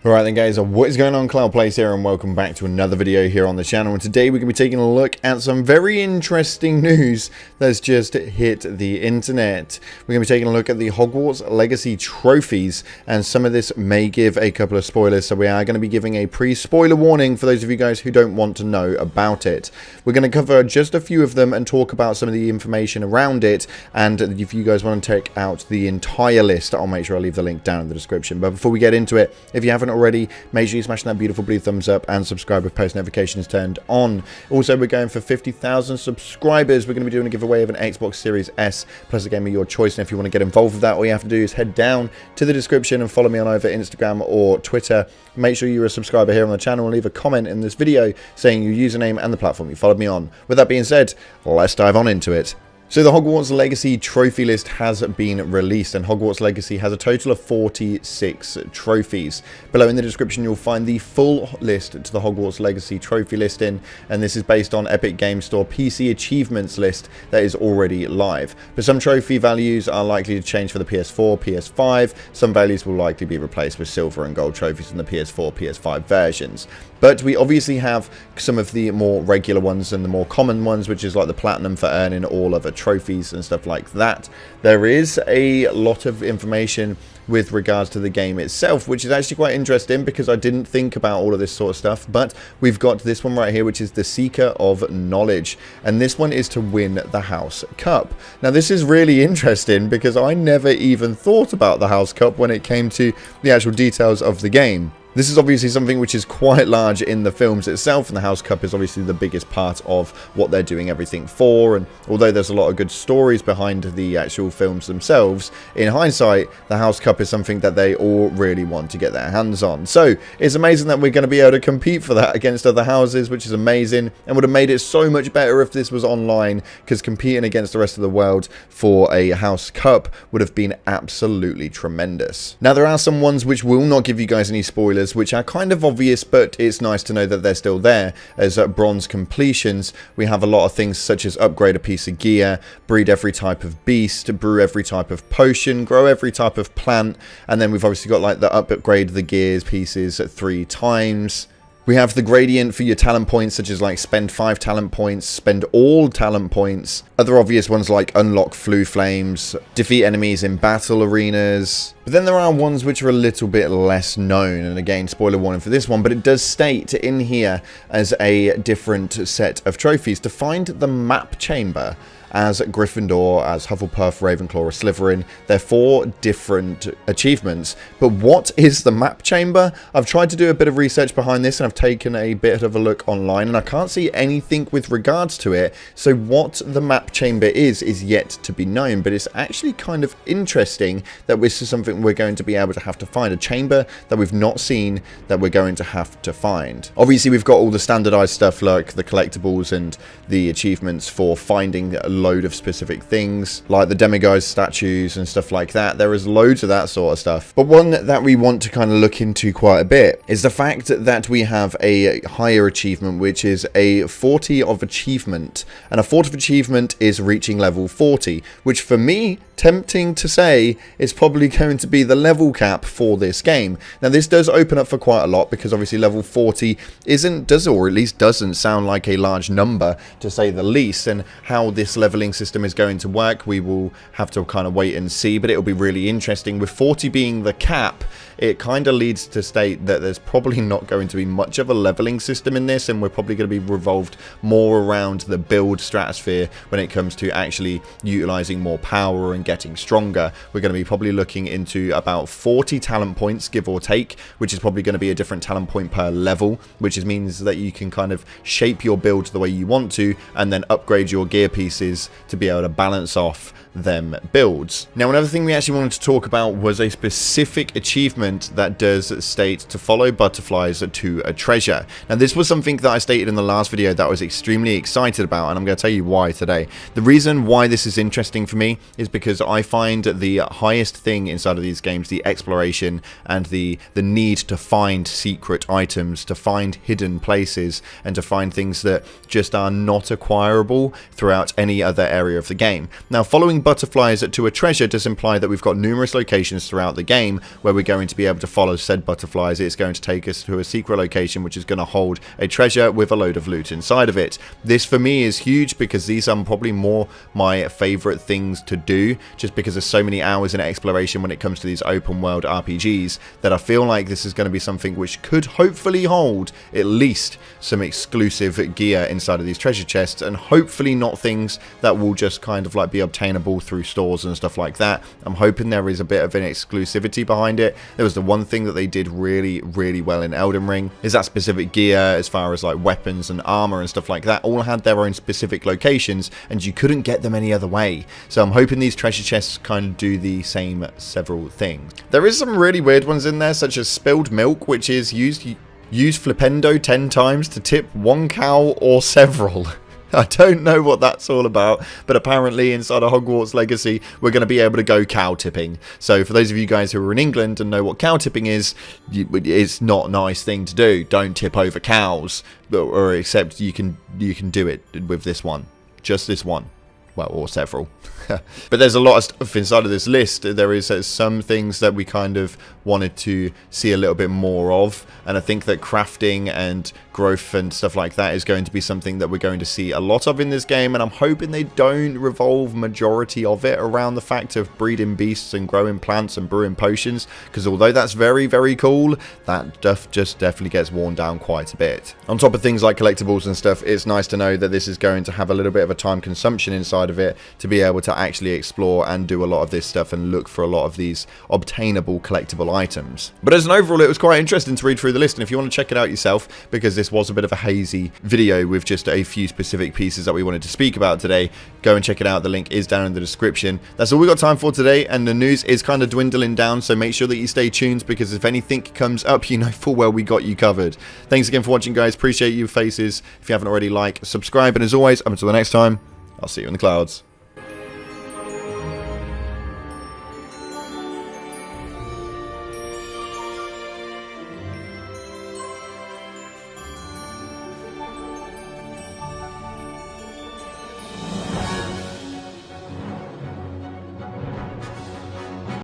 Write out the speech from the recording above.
Alright then guys, what is going on? Cloud Plays here and welcome back to another video here on the channel, and today we're going to be taking a look at some very interesting news that's just hit the internet. We're going to be taking a look at the Hogwarts Legacy trophies, and some of this may give a couple of spoilers, so we are going to be giving a pre-spoiler warning for those of you guys who don't want to know about it. We're going to cover just a few of them and talk about some of the information around it, and if you guys want to check out the entire list, I'll make sure I leave the link down in the description. But before we get into it, if you haven't already, make sure you smash that beautiful blue thumbs up and subscribe with post notifications turned on. Also, we're going for 50,000 subscribers. We're going to be doing a giveaway of an Xbox Series S plus a game of your choice, and if you want to get involved with that, all you have to do is head down to the description and follow me on either Instagram or Twitter. Make sure you're a subscriber here on the channel and leave a comment in this video saying your username and the platform you followed me on. With that being said, let's dive on into it. So the Hogwarts Legacy trophy list has been released, and Hogwarts Legacy has a total of 46 trophies. Below in the description you'll find the full list to the Hogwarts Legacy trophy listing, and this is based on Epic Games Store PC achievements list that is already live. But some trophy values are likely to change for the PS4, PS5. Some values will likely be replaced with silver and gold trophies in the PS4, PS5 versions. But we obviously have some of the more regular ones and the more common ones, which is like the platinum for earning all other trophies and stuff like that. There is a lot of information with regards to the game itself, which is actually quite interesting because I didn't think about all of this sort of stuff. But we've got this one right here, which is the Seeker of Knowledge, and this one is to win the House Cup. Now this is really interesting because I never even thought about the House Cup when it came to the actual details of the game. This is obviously something which is quite large in the films itself, and the House Cup is obviously the biggest part of what they're doing everything for. And although there's a lot of good stories behind the actual films themselves, in hindsight, the House Cup is something that they all really want to get their hands on. So it's amazing that we're going to be able to compete for that against other houses, which is amazing, and would have made it so much better if this was online, because competing against the rest of the world for a House Cup would have been absolutely tremendous. Now there are some ones which will not give you guys any spoilers, which are kind of obvious, but it's nice to know that they're still there. As bronze completions, we have a lot of things such as upgrade a piece of gear, breed every type of beast, brew every type of potion, grow every type of plant, and then we've obviously got like the upgrade the gears pieces 3 times. We have the gradient for your talent points, such as like spend 5 talent points, spend all talent points. Other obvious ones like unlock Flue Flames, defeat enemies in battle arenas. But then there are ones which are a little bit less known, and again, spoiler warning for this one, but it does state in here as a different set of trophies to find the map chamber as Gryffindor, as Hufflepuff, Ravenclaw, or Slytherin. They're 4 different achievements. But what is the map chamber? I've tried to do a bit of research behind this, and I've taken a bit of a look online, and I can't see anything with regards to it. So what the map chamber is yet to be known, but it's actually kind of interesting that this is something we're going to be able to have to find. A chamber that we've not seen that we're going to have to find. Obviously, we've got all the standardized stuff like the collectibles and the achievements for finding a load of specific things like the demigods statues and stuff like that. There is loads of that sort of stuff, but one that we want to kind of look into quite a bit is the fact that we have a higher achievement, which is a 40 of achievement, and a 40 of achievement is reaching level 40, which for me, tempting to say, is probably going to be the level cap for this game. Now this does open up for quite a lot, because obviously level 40 doesn't sound like a large number, to say the least, and how this leveling system is going to work we will have to kind of wait and see, but it'll be really interesting. With 40 being the cap, it kind of leads to state that there's probably not going to be much of a leveling system in this, and we're probably going to be revolved more around the build stratosphere when it comes to actually utilizing more power and getting stronger. We're going to be probably looking into about 40 talent points, give or take, which is probably going to be a different talent point per level, which means that you can kind of shape your build the way you want to, and then upgrade your gear pieces to be able to balance off them builds. Now another thing we actually wanted to talk about was a specific achievement that does state to follow butterflies to a treasure. Now this was something that I stated in the last video that I was extremely excited about, and I'm going to tell you why today. The reason why this is interesting for me is because I find the highest thing inside of these games the exploration and the need to find secret items, to find hidden places, and to find things that just are not acquirable throughout any other area of the game. Now following butterflies to a treasure does imply that we've got numerous locations throughout the game where we're going to be able to follow said butterflies, it's going to take us to a secret location which is going to hold a treasure with a load of loot inside of it. This for me is huge because these are probably more my favorite things to do, just because there's so many hours in exploration when it comes to these open world RPGs that I feel like this is going to be something which could hopefully hold at least some exclusive gear inside of these treasure chests, and hopefully not things that will just kind of like be obtainable through stores and stuff like that. I'm hoping there is a bit of an exclusivity behind it. There was the one thing that they did really well in Elden Ring is that specific gear, as far as like weapons and armor and stuff like that, all had their own specific locations and you couldn't get them any other way. So I'm hoping these treasure chests kind of do the same several things. There is some really weird ones in there, such as spilled milk, which is use flipendo 10 times to tip one cow or several. I don't know what that's all about, but apparently inside of Hogwarts Legacy, we're going to be able to go cow tipping. So for those of you guys who are in England and know what cow tipping is, it's not a nice thing to do. Don't tip over cows, or except you can do it with this one. Just this one. Well, or several. But there's a lot of stuff inside of this list. There is some things that we kind of wanted to see a little bit more of, and I think that crafting and growth and stuff like that is going to be something that we're going to see a lot of in this game, and I'm hoping they don't revolve majority of it around the fact of breeding beasts and growing plants and brewing potions, because although that's very cool, that stuff just definitely gets worn down quite a bit. On top of things like collectibles and stuff, it's nice to know that this is going to have a little bit of a time consumption inside of it to be able to actually explore and do a lot of this stuff and look for a lot of these obtainable collectible items. But as an overall, it was quite interesting to read through the list, and if you want to check it out yourself, because this was a bit of a hazy video with just a few specific pieces that we wanted to speak about today, go and check it out. The link is down in the description. That's all we got time for today, and the news is kind of dwindling down, so make sure that you stay tuned, because if anything comes up, you know full well we got you covered. Thanks again for watching, guys. Appreciate your faces. If you haven't already, like, subscribe, and as always, up until the next time, I'll see you in the clouds.